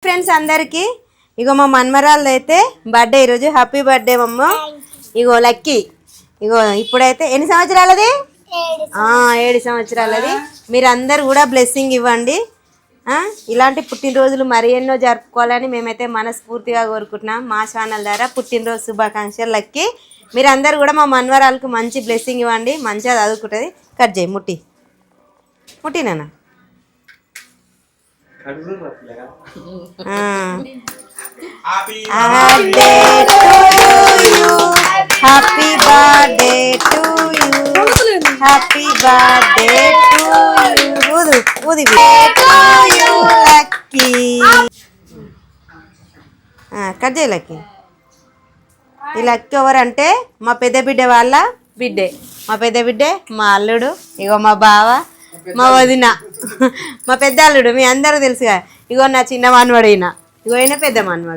Friends అందరికి ఇగో మా మన్మరాలది అయితే బర్త్డే ఈరోజు. హ్యాపీ బర్త్డే మమ్మ. ఇగో లక్కీ. ఇగో ఇప్పుడైతే ఎన్ని సంవత్సరాలది? 7 సంవత్సరాలది. మీరు అందరు కూడా బ్లెస్సింగ్ ఇవ్వండి. ఇలాంటి పుట్టినరోజులు మరి ఎన్నో జరుపుకోవాలని మేమైతే మనస్ఫూర్తిగా కోరుకుంటున్నాం. మా ఛానల్ ద్వారా పుట్టినరోజు శుభాకాంక్షలు లక్కీ. మీరు అందరు కూడా మా మన్మరాలకు మంచి బ్లెస్సింగ్ ఇవ్వండి. మంచిగా చదువుకుంటుంది. కట్ చేయి ముట్టి నాన్న. Happy birthday to you. Happy birthday to you. ఊది లక్కీ. కట్ చేయి లక్కీ. ఈ లక్కీ ఎవరంటే మా పెద్ద బిడ్డ వాళ్ళ బిడ్డే. మా పెద్ద బిడ్డే మా అల్లుడు. ఇగో మా బావ, మా వదిన, మా పెద్ద అల్లుడు. మీ అందరూ తెలుసుగా. ఇగో నా చిన్న మనవడు. ఇగో ఈయన పెద్ద మనవడు.